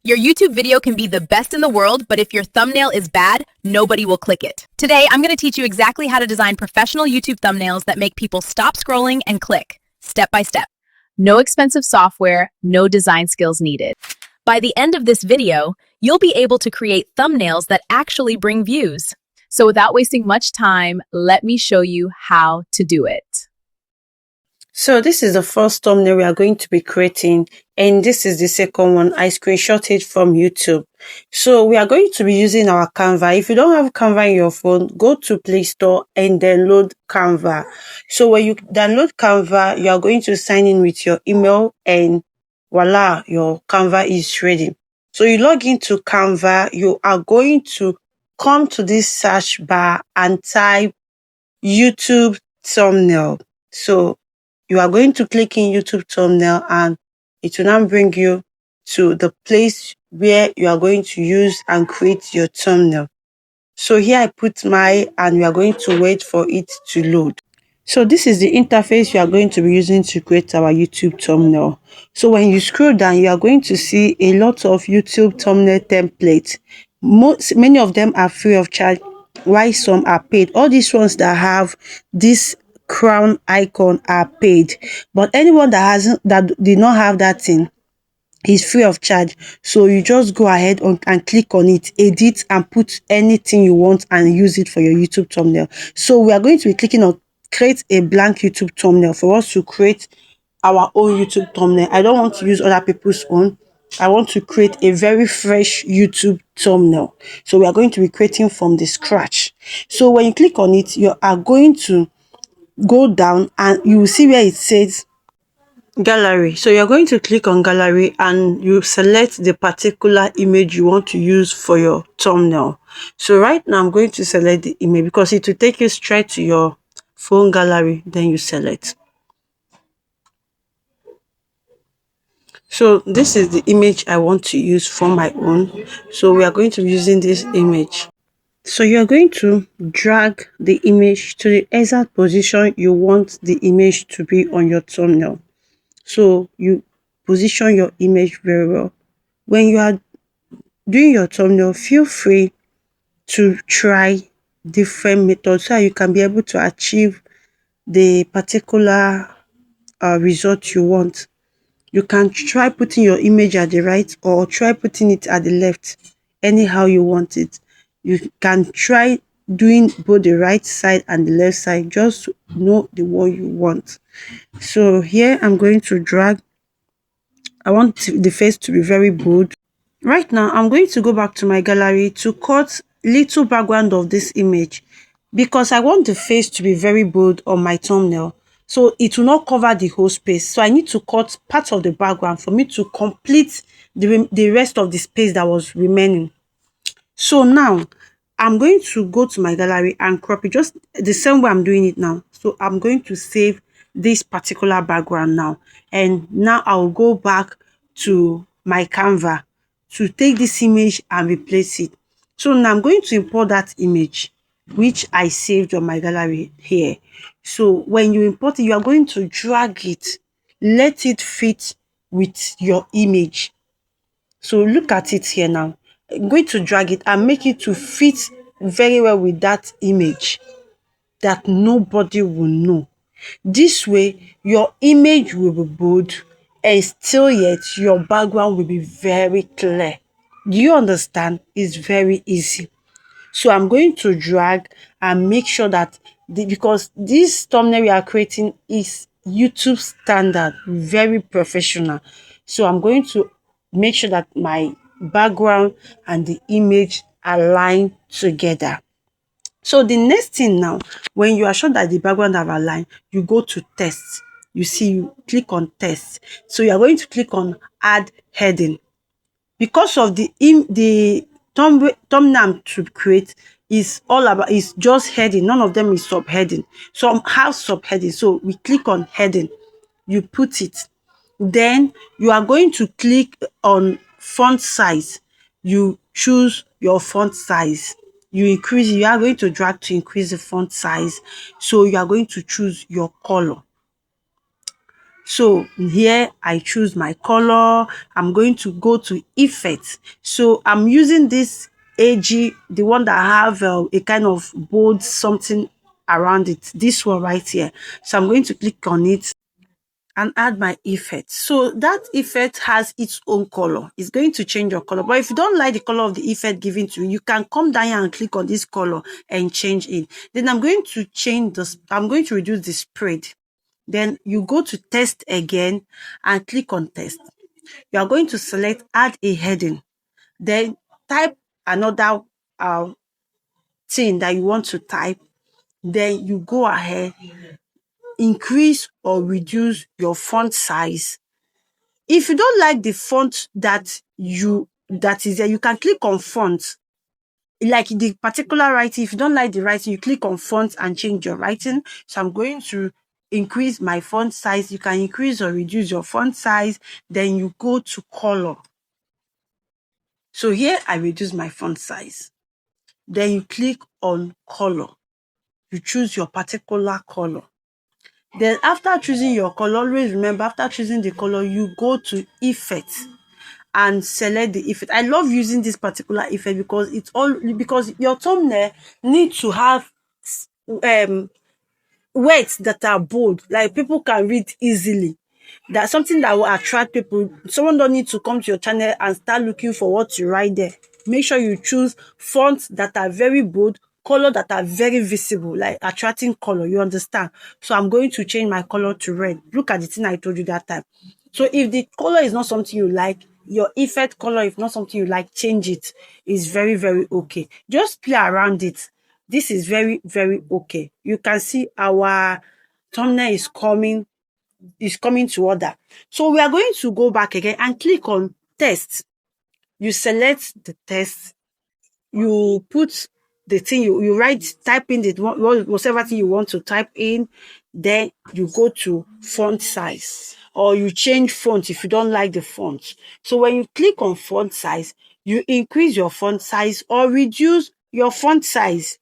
Your YouTube video can be the best in the world, but if your thumbnail is bad, nobody will click it. Today, I'm going to teach you exactly how to design professional YouTube thumbnails that make people stop scrolling and click, step by step. No expensive software, no design skills needed. By the end of this video, you'll be able to create thumbnails that actually bring views. So without wasting much time, let me show you how to do it. So this is the first thumbnail we are going to be creating, and this is the second one. I screenshotted from YouTube. So we are going to be using our Canva. If you don't have Canva in your phone, go to Play Store and download Canva. So when you download Canva, you are going to sign in with your email, and voila, your Canva is ready. So you log into Canva, you are going to come to this search bar and type YouTube thumbnail. So you are going to click in YouTube thumbnail, and it will now bring you to the place where you are going to use and create your thumbnail. So here I put my, and we are going to wait for it to load. So this is the interface you are going to be using to create our YouTube thumbnail. So when you scroll down, you are going to see a lot of YouTube thumbnail templates. Many of them are free of charge, while some are paid. All these ones that have this crown icon are paid, but anyone that did not have that thing is free of charge. So you just go ahead and click on it, edit, and put anything you want and use it for your YouTube thumbnail. So we are going to be clicking on create a blank YouTube thumbnail for us to create our own YouTube thumbnail. I don't want to use other people's own. I want to create a very fresh YouTube thumbnail. So we are going to be creating from the scratch. So when you click on it, you are going to go down and you will see where it says gallery. So you're going to click on gallery and you select the particular image you want to use for your thumbnail. So right now I'm going to select the image because it will take you straight to your phone gallery. Then you select. So this is the image I want to use for my own. So we are going to be using this image. So you're going to drag the image to the exact position you want the image to be on your thumbnail. So you position your image very well. When you are doing your thumbnail, feel free to try different methods so you can be able to achieve the particular result you want. You can try putting your image at the right or try putting it at the left, anyhow you want it. You can try doing both the right side and the left side, just know the one you want. So here I'm going to drag. I want the face to be very bold. Right now, I'm going to go back to my gallery to cut little background of this image because I want the face to be very bold on my thumbnail. So it will not cover the whole space. So I need to cut part of the background for me to complete the rest of the space that was remaining. So now I'm going to go to my gallery and crop it just the same way I'm doing it now. So I'm going to save this particular background now. And now I'll go back to my Canva to take this image and replace it. So now I'm going to import that image which I saved on my gallery here. So when you import it, you are going to drag it, let it fit with your image. So look at it here now. I'm going to drag it and make it to fit very well with that image that nobody will know. This way, your image will be bold and still yet your background will be very clear. Do you understand? It's very easy. So I'm going to drag and make sure that because this thumbnail we are creating is YouTube standard, very professional. So I'm going to make sure that my background and the image align together. So the next thing now, when you are sure that the background have aligned, you go to text. You see, you click on text. So you are going to click on add heading. Because of the thumbnail to create is all about is just heading. None of them is subheading. Some have subheading. So we click on heading. You put it. Then you are going to click on font size. You choose your font size. You increase. You are going to drag to increase the font size. So you are going to choose your color. So here I choose my color. I'm going to go to effect. So I'm using this AG, the one that have a kind of bold something around it. This one right here. So I'm going to click on it and add my effect. So that effect has its own color. It's going to change your color. But if you don't like the color of the effect given to you, you can come down here and click on this color and change it. Then I'm going to change this. I'm going to reduce the spread. Then you go to test again and click on test. You are going to select add a heading. Then type another thing that you want to type. Then you go ahead, increase or reduce your font size. If you don't like the font that is there, you can click on font. Like the particular writing, if you don't like the writing, you click on font and change your writing. So I'm going to increase my font size. You can increase or reduce your font size. Then you go to color. So here I reduce my font size. Then you click on color. You choose your particular color. Then after choosing your color, always remember, after choosing the color, you go to effect and select the effect. I love using this particular effect because your thumbnail needs to have words that are bold, like people can read easily. That's something that will attract people. Someone don't need to come to your channel and start looking for what you write there. Make sure you choose fonts that are very bold, color that are very visible, like attracting color. You understand? So I'm going to change my color to red. Look at the thing I told you that time. So if the color is not something you like, your effect color, if not something you like, change it. It's very, very okay. Just play around it. This is very, very okay. You can see our thumbnail is coming to order. So we are going to go back again and click on test. You select the test. You put the thing you write, type in the whatever thing you want to type in. Then you go to font size, or you change font if you don't like the font. So when you click on font size, you increase your font size or reduce your font size.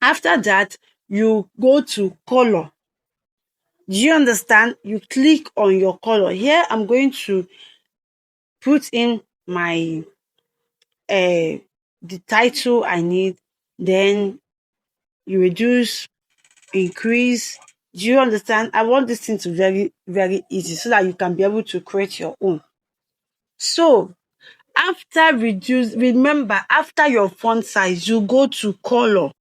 After that, you go to color. Do you understand? You click on your color. Here I'm going to put in my the title I need. Then you reduce, increase. Do you understand? I want this thing to be very, very easy so that you can be able to create your own. So after remember, after your font size, you go to color.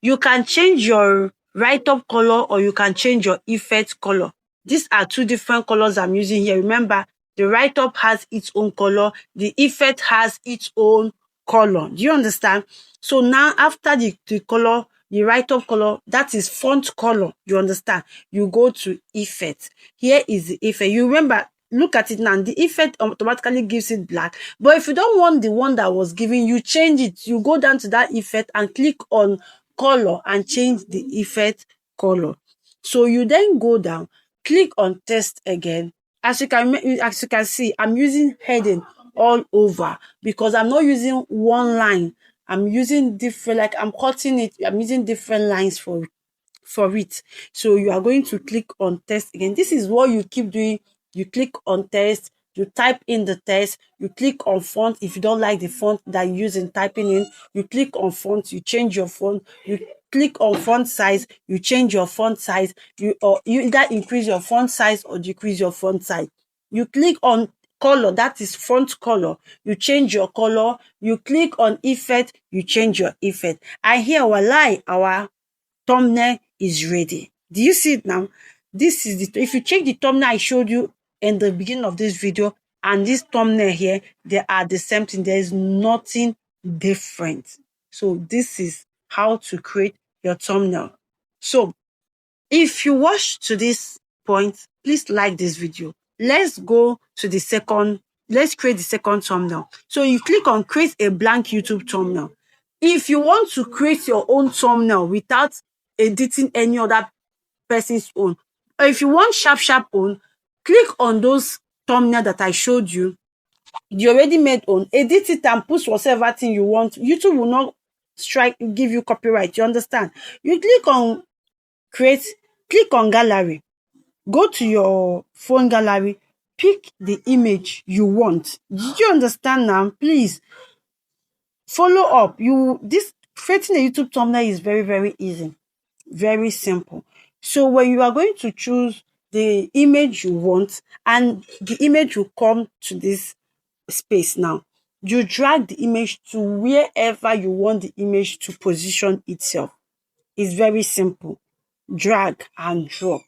You can change your write-up color or you can change your effect color. These are two different colors I'm using here. Remember, the write-up has its own color. The effect has its own color. Do you understand? So now after the color, the write-up color, that is font color. You understand? You go to effect. Here is the effect. You remember, look at it now. The effect automatically gives it black. But if you don't want the one that was given, you change it. You go down to that effect and click on color and change the effect color. So you then go down, click on test again. As you can see, I'm using heading all over because I'm not using one line. I'm using different, like I'm cutting it. I'm using different lines for it. So you are going to click on test again. This is what you keep doing. You click on test, you type in the text, you click on font. If you don't like the font that you use in typing in, you click on font, you change your font, you click on font size, you change your font size, you either increase your font size or decrease your font size. You click on color, that is font color, you change your color, you click on effect, you change your effect. And here our thumbnail is ready. Do you see it now? This is if you check the thumbnail I showed you in the beginning of this video and this thumbnail here, they are the same thing. There is nothing different. So this is how to create your thumbnail. So if you watch to this point, please like this video. Let's go to the second. Let's create the second thumbnail. So you click on create a blank YouTube thumbnail. If you want to create your own thumbnail without editing any other person's own, or if you want sharp own, click on those thumbnail that I showed you. You already made own, edit it and put whatever thing you want. YouTube will not give you copyright. You understand? You click on create, click on gallery. go to your phone gallery, pick the image you want. Did you understand now? Please follow up. This creating a YouTube thumbnail is very, very easy, very simple. So when you are going to choose the image you want, and the image will come to this space now, you drag the image to wherever you want the image to position itself. It's very simple. Drag and drop.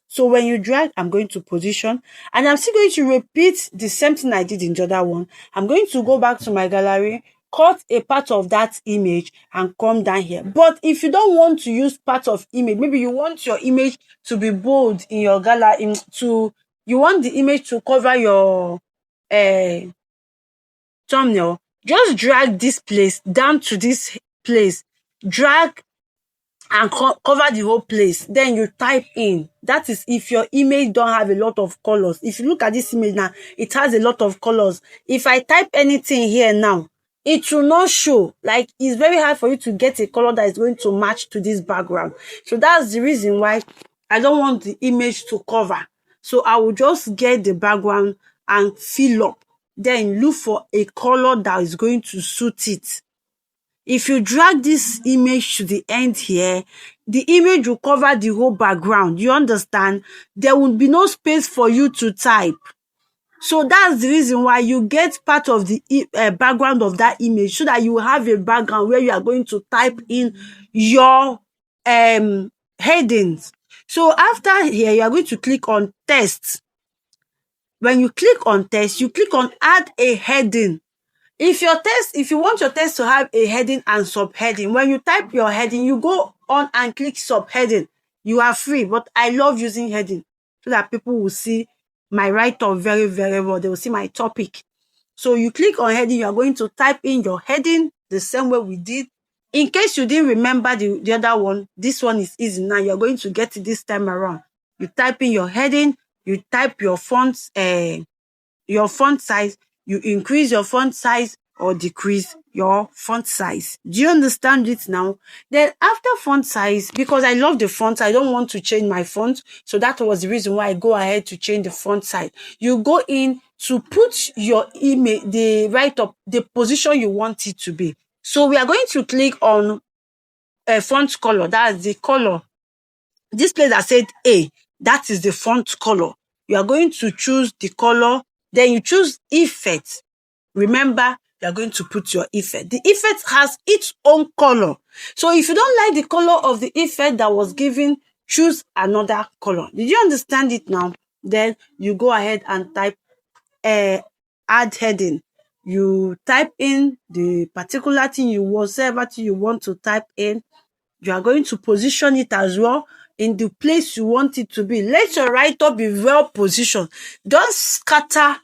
So when you drag, I'm going to position, and I'm still going to repeat the same thing I did in the other one. I'm going to go back to my gallery, cut a part of that image and come down here. But if you don't want to use part of image, maybe you want your image to be bold in your gallery, you want the image to cover your thumbnail, just drag this place down to this place, drag and cover the whole place. Then you type in. That is if your image don't have a lot of colors. If you look at this image now, it has a lot of colors. If I type anything here now, it will not show. Like, it's very hard for you to get a color that is going to match to this background. So that's the reason why I don't want the image to cover. So I will just get the background and fill up. Then look for a color that is going to suit it. If you drag this image to the end here, the image will cover the whole background. You understand? There will be no space for you to type. So that's the reason why you get part of the background of that image, so that you will have a background where you are going to type in your headings. So after here, you are going to click on text. When you click on text, you click on add a heading. If you want your text to have a heading and subheading, when you type your heading, you go on and click subheading. You are free, but I love using heading so that people will see my write-up very, very well. They will see my topic. So you click on heading, you are going to type in your heading the same way we did. In case you didn't remember the other one, this one is easy now. You're going to get it this time around. You type in your heading, you type your font size, you increase your font size or decrease your font size. Do you understand it now? Then after font size, because I love the font, I don't want to change my font. So that was the reason why I go ahead to change the font size. You go in to put your image, the position you want it to be. So we are going to click on font color. That's the color. This place that said A, that is the font color. You are going to choose the color. Then you choose effect. Remember, you are going to put your effect. The effect has its own color. So if you don't like the color of the effect that was given, choose another color. Did you understand it now? Then you go ahead and type add heading. You type in the particular thing whatever thing you want to type in. You are going to position it as well in the place you want it to be. Let your write-up be well positioned. Don't scatter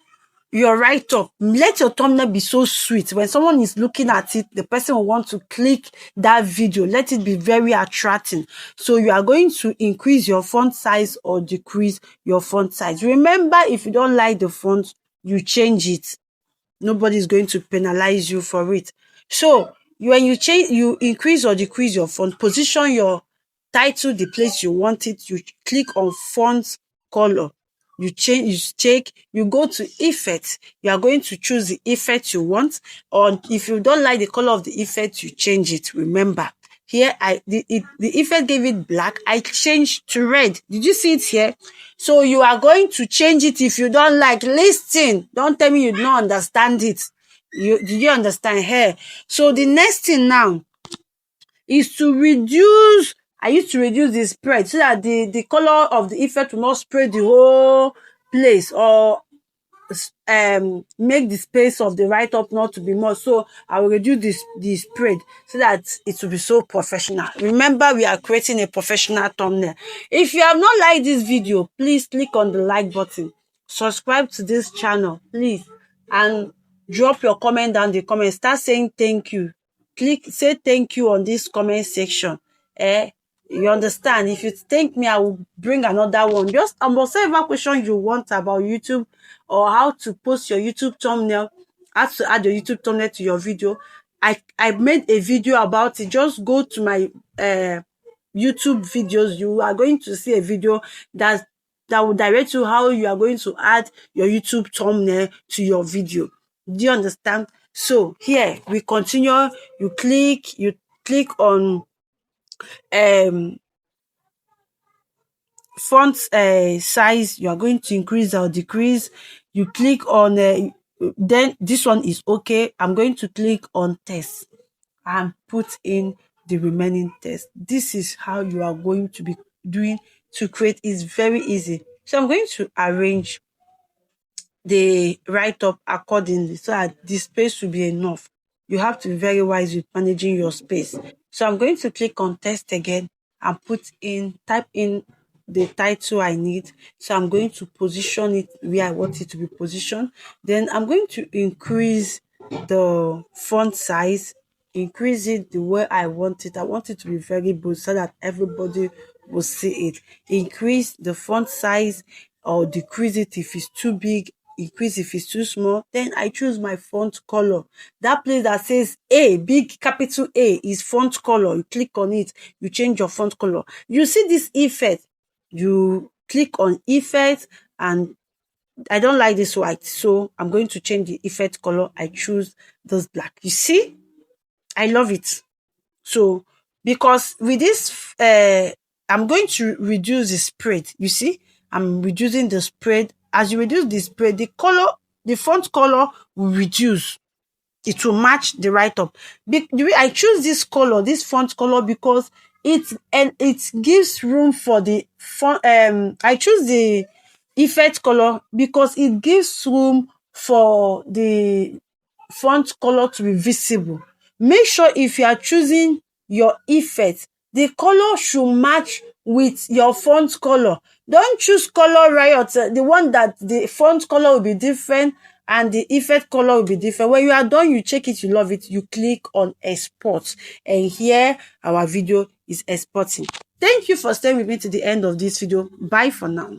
your write-up. Let your thumbnail be so sweet. When someone is looking at it, the person will want to click that video. Let it be very attracting. So you are going to increase your font size or decrease your font size. Remember, if you don't like the font, you change it. Nobody is going to penalize you for it. So when you increase or decrease your font, position your title the place you want it. You click on font color. You go to effect. You are going to choose the effect you want. Or if you don't like the color of the effect, you change it. Remember, here the effect gave it black. I changed to red. Did you see it here? So you are going to change it if you don't like. Listen, don't tell me you don't understand it. Did you understand here? So the next thing now is to reduce. I used to reduce the spread so that the color of the effect will not spread the whole place, or make the space of the write-up not to be more. So I will reduce the spread so that it will be so professional. Remember, we are creating a professional thumbnail. If you have not liked this video, please click on the like button. Subscribe to this channel, please, and drop your comment down the comment. Start saying thank you. Say thank you on this comment section. You understand? If you thank me, I will bring another one. Just whatever question you want about YouTube, or how to post your YouTube thumbnail, how to add your YouTube thumbnail to your video. I made a video about it. Just go to my YouTube videos. You are going to see a video that that will direct you how you are going to add your YouTube thumbnail to your video. Do you understand? So here we continue. You click on font size. You are going to increase or decrease. You click on then this one is okay. I'm going to click on text and put in the remaining text. This is how you are going to be doing to create. It's very easy. So I'm going to arrange the write up accordingly so that the space will be enough. You have to be very wise with managing your space. So I'm going to click on text again and type in the title I need. So I'm going to position it where I want it to be positioned. Then I'm going to increase the font size, increase it the way I want it. I want it to be very bold so that everybody will see it. Increase the font size or decrease it if it's too big, increase if it's too small. Then I choose my font color. That place that says A, big capital A, is font color. You click on it, you change your font color. You see this effect, you click on effect, and I don't like this white, so I'm going to change the effect color. I choose this black. You see, I love it. So because with this I'm going to reduce the spread. You see, I'm reducing the spread. As you reduce the spread, the font color will reduce. It will match the write-up. The way I choose this color, this font color, because it gives room for the font. I choose the effect color because it gives room for the font color to be visible. Make sure if you are choosing your effect, the color should match with your font color. Don't choose color riot, the one that the font color will be different and the effect color will be different. When you are done, you check it, you love it, you click on export, and here our video is exporting. Thank you for staying with me to the end of this video. Bye for now.